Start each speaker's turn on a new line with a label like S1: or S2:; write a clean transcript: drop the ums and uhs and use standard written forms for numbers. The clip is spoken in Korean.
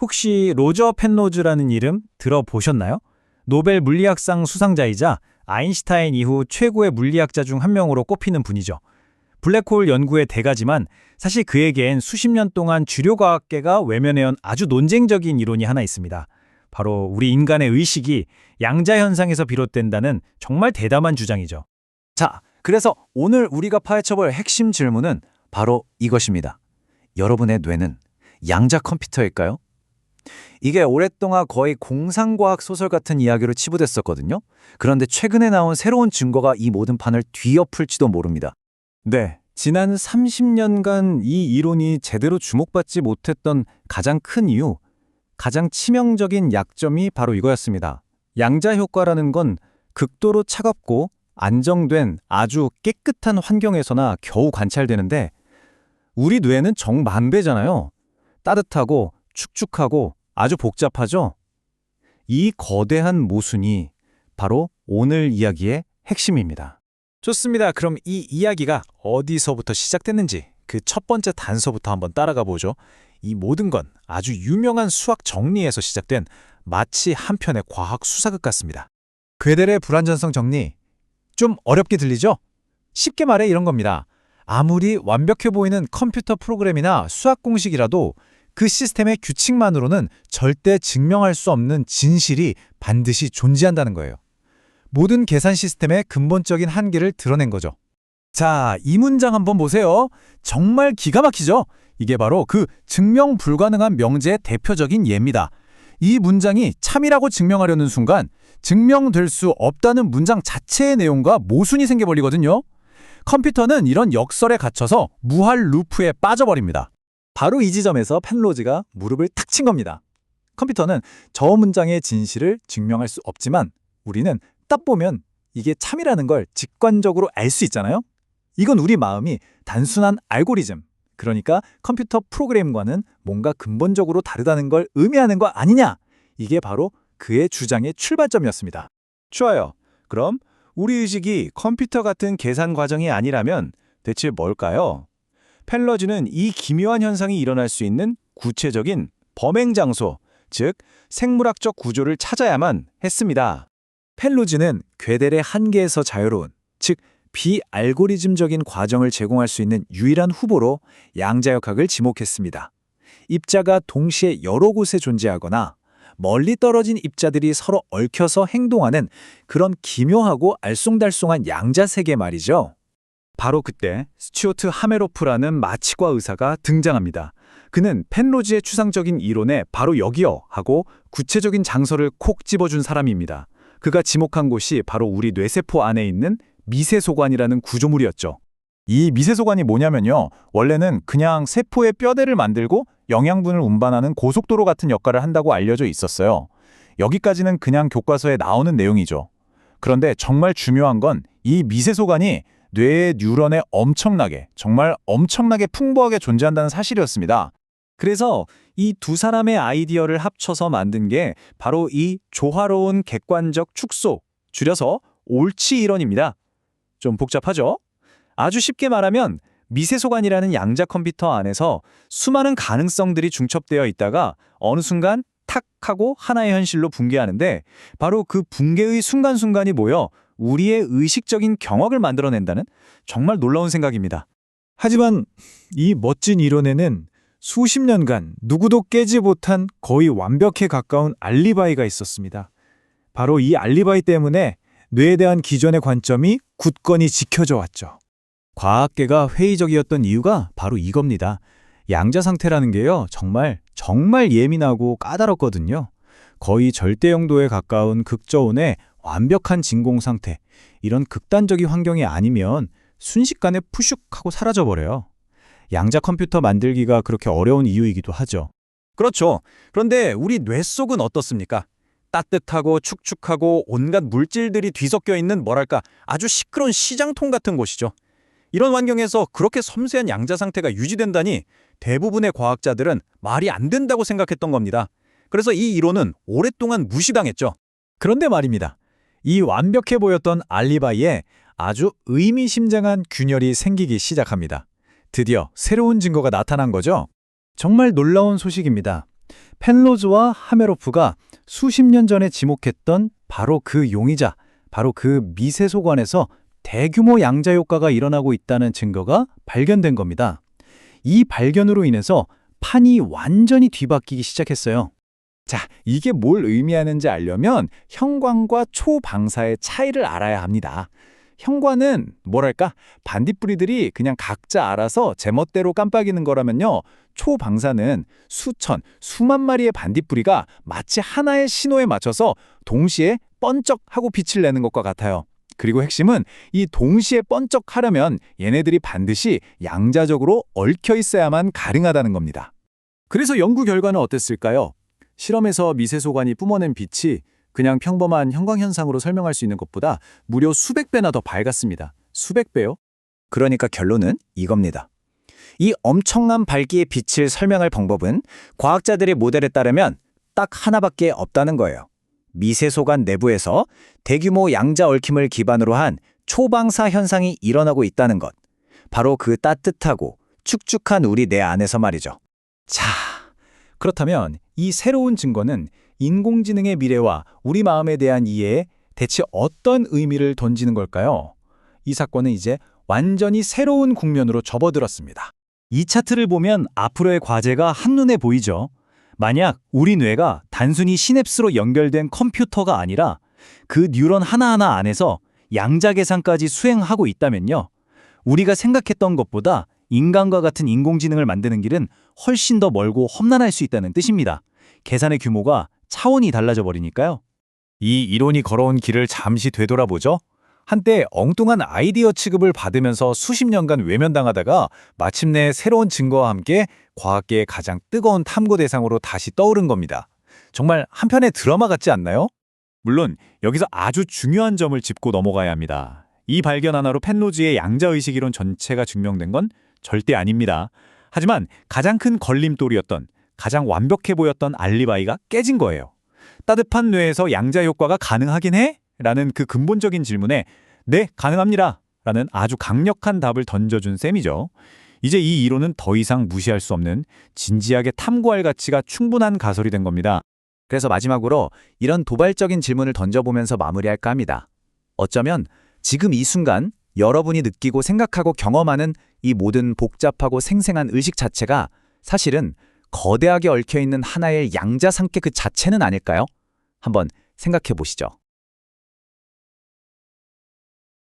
S1: 혹시 로저 펜로즈라는 이름 들어보셨나요? 노벨 물리학상 수상자이자 아인슈타인 이후 최고의 물리학자 중 한 명으로 꼽히는 분이죠. 블랙홀 연구의 대가지만 사실 그에겐 수십 년 동안 주류 과학계가 외면해온 아주 논쟁적인 이론이 하나 있습니다. 바로 우리 인간의 의식이 양자 현상에서 비롯된다는 정말 대담한 주장이죠.
S2: 자, 그래서 오늘 우리가 파헤쳐볼 핵심 질문은 바로 이것입니다. 여러분의 뇌는 양자 컴퓨터일까요? 이게 오랫동안 거의 공상과학 소설 같은 이야기로 치부됐었거든요. 그런데 최근에 나온 새로운 증거가 이 모든 판을 뒤엎을지도 모릅니다.
S1: 네, 지난 30년간 이 이론이 제대로 주목받지 못했던 가장 큰 이유, 가장 치명적인 약점이 바로 이거였습니다. 양자 효과라는 건 극도로 차갑고 안정된 아주 깨끗한 환경에서나 겨우 관찰되는데 우리 뇌는 정반대잖아요. 따뜻하고 축축하고 아주 복잡하죠? 이 거대한 모순이 바로 오늘 이야기의 핵심입니다. 좋습니다. 그럼 이 이야기가 어디서부터 시작됐는지 그 첫 번째 단서부터 한번 따라가 보죠. 이 모든 건 아주 유명한 수학 정리에서 시작된 마치 한 편의 과학 수사극 같습니다. 괴델의 불완전성 정리. 좀 어렵게 들리죠? 쉽게 말해 이런 겁니다. 아무리 완벽해 보이는 컴퓨터 프로그램이나 수학 공식이라도 그 시스템의 규칙만으로는 절대 증명할 수 없는 진실이 반드시 존재한다는 거예요. 모든 계산 시스템의 근본적인 한계를 드러낸 거죠. 자, 이 문장 한번 보세요. 정말 기가 막히죠? 이게 바로 그 증명 불가능한 명제의 대표적인 예입니다. 이 문장이 참이라고 증명하려는 순간 증명될 수 없다는 문장 자체의 내용과 모순이 생겨버리거든요. 컴퓨터는 이런 역설에 갇혀서 무할 루프에 빠져버립니다. 바로 이 지점에서 펜로즈가 무릎을 탁 친 겁니다. 컴퓨터는 저 문장의 진실을 증명할 수 없지만 우리는 딱 보면 이게 참이라는 걸 직관적으로 알 수 있잖아요. 이건 우리 마음이 단순한 알고리즘, 그러니까 컴퓨터 프로그램과는 뭔가 근본적으로 다르다는 걸 의미하는 거 아니냐? 이게 바로 그의 주장의 출발점이었습니다.
S3: 좋아요. 그럼 우리 의식이 컴퓨터 같은 계산 과정이 아니라면 대체 뭘까요? 펜러즈는 이 기묘한 현상이 일어날 수 있는 구체적인 범행 장소, 즉 생물학적 구조를 찾아야만 했습니다.
S2: 펜로즈는 괴델의 한계에서 자유로운, 즉 비알고리즘적인 과정을 제공할 수 있는 유일한 후보로 양자역학을 지목했습니다. 입자가 동시에 여러 곳에 존재하거나 멀리 떨어진 입자들이 서로 얽혀서 행동하는 그런 기묘하고 알쏭달쏭한 양자세계 말이죠.
S1: 바로 그때 스튜어트 하메로프라는 마취과 의사가 등장합니다. 그는 펜로즈의 추상적인 이론에 바로 여기요 하고 구체적인 장소를 콕 집어준 사람입니다. 그가 지목한 곳이 바로 우리 뇌세포 안에 있는 미세소관이라는 구조물이었죠. 이 미세소관이 뭐냐면요. 원래는 그냥 세포의 뼈대를 만들고 영양분을 운반하는 고속도로 같은 역할을 한다고 알려져 있었어요. 여기까지는 그냥 교과서에 나오는 내용이죠. 그런데 정말 중요한 건 이 미세소관이 뇌의 뉴런에 정말 엄청나게 풍부하게 존재한다는 사실이었습니다.
S2: 그래서 이 두 사람의 아이디어를 합쳐서 만든 게 바로 이 조화로운 객관적 축소, 줄여서 옳지 이론입니다. 좀 복잡하죠? 아주 쉽게 말하면 미세소관이라는 양자 컴퓨터 안에서 수많은 가능성들이 중첩되어 있다가 어느 순간 탁 하고 하나의 현실로 붕괴하는데 바로 그 붕괴의 순간순간이 모여 우리의 의식적인 경악을 만들어낸다는 정말 놀라운 생각입니다.
S1: 하지만 이 멋진 이론에는 수십 년간 누구도 깨지 못한 거의 완벽에 가까운 알리바이가 있었습니다. 바로 이 알리바이 때문에 뇌에 대한 기존의 관점이 굳건히 지켜져 왔죠. 과학계가 회의적이었던 이유가 바로 이겁니다. 양자 상태라는 게요, 정말 예민하고 까다롭거든요. 거의 절대 영도에 가까운 극저온의 완벽한 진공 상태, 이런 극단적인 환경이 아니면 순식간에 푸슉 하고 사라져버려요. 양자 컴퓨터 만들기가 그렇게 어려운 이유이기도 하죠.
S2: 그렇죠. 그런데 우리 뇌 속은 어떻습니까? 따뜻하고 축축하고 온갖 물질들이 뒤섞여 있는 아주 시끄러운 시장통 같은 곳이죠. 이런 환경에서 그렇게 섬세한 양자 상태가 유지된다니 대부분의 과학자들은 말이 안 된다고 생각했던 겁니다. 그래서 이 이론은 오랫동안 무시당했죠.
S1: 그런데 말입니다. 이 완벽해 보였던 알리바이에 아주 의미심장한 균열이 생기기 시작합니다. 드디어 새로운 증거가 나타난 거죠. 정말 놀라운 소식입니다. 펜로즈와 하메로프가 수십 년 전에 지목했던 바로 그 용의자, 바로 그 미세소관에서 대규모 양자 효과가 일어나고 있다는 증거가 발견된 겁니다. 이 발견으로 인해서 판이 완전히 뒤바뀌기 시작했어요.
S3: 자, 이게 뭘 의미하는지 알려면 형광과 초방사의 차이를 알아야 합니다. 형광은 뭐랄까 반딧불이들이 그냥 각자 알아서 제멋대로 깜빡이는 거라면요. 초방사는 수천, 수만 마리의 반딧불이가 마치 하나의 신호에 맞춰서 동시에 번쩍하고 빛을 내는 것과 같아요. 그리고 핵심은 이 동시에 번쩍하려면 얘네들이 반드시 양자적으로 얽혀 있어야만 가능하다는 겁니다.
S2: 그래서 연구 결과는 어땠을까요? 실험에서 미세소관이 뿜어낸 빛이 그냥 평범한 형광현상으로 설명할 수 있는 것보다 무려 수백 배나 더 밝았습니다. 수백 배요?
S3: 그러니까 결론은 이겁니다. 이 엄청난 밝기의 빛을 설명할 방법은 과학자들의 모델에 따르면 딱 하나밖에 없다는 거예요. 미세소관 내부에서 대규모 양자 얽힘을 기반으로 한 초방사 현상이 일어나고 있다는 것. 바로 그 따뜻하고 축축한 우리 뇌 안에서 말이죠.
S1: 자, 그렇다면 이 새로운 증거는 인공지능의 미래와 우리 마음에 대한 이해에 대체 어떤 의미를 던지는 걸까요? 이 사건은 이제 완전히 새로운 국면으로 접어들었습니다.
S2: 이 차트를 보면 앞으로의 과제가 한눈에 보이죠. 만약 우리 뇌가 단순히 시냅스로 연결된 컴퓨터가 아니라 그 뉴런 하나하나 안에서 양자 계산까지 수행하고 있다면요. 우리가 생각했던 것보다 인간과 같은 인공지능을 만드는 길은 훨씬 더 멀고 험난할 수 있다는 뜻입니다. 계산의 규모가 차원이 달라져 버리니까요.
S3: 이 이론이 걸어온 길을 잠시 되돌아보죠. 한때 엉뚱한 아이디어 취급을 받으면서 수십 년간 외면당하다가 마침내 새로운 증거와 함께 과학계의 가장 뜨거운 탐구 대상으로 다시 떠오른 겁니다. 정말 한편의 드라마 같지 않나요? 물론 여기서 아주 중요한 점을 짚고 넘어가야 합니다. 이 발견 하나로 펜로즈의 양자의식 이론 전체가 증명된 건 절대 아닙니다. 하지만 가장 큰 걸림돌이었던, 가장 완벽해 보였던 알리바이가 깨진 거예요. 따뜻한 뇌에서 양자 효과가 가능하긴 해? 라는 그 근본적인 질문에 네, 가능합니다. 라는 아주 강력한 답을 던져준 셈이죠. 이제 이 이론은 더 이상 무시할 수 없는 진지하게 탐구할 가치가 충분한 가설이 된 겁니다.
S1: 그래서 마지막으로 이런 도발적인 질문을 던져보면서 마무리할까 합니다. 어쩌면 지금 이 순간 여러분이 느끼고 생각하고 경험하는 이 모든 복잡하고 생생한 의식 자체가 사실은 거대하게 얽혀있는 하나의 양자 상계 그 자체는 아닐까요? 한번 생각해 보시죠.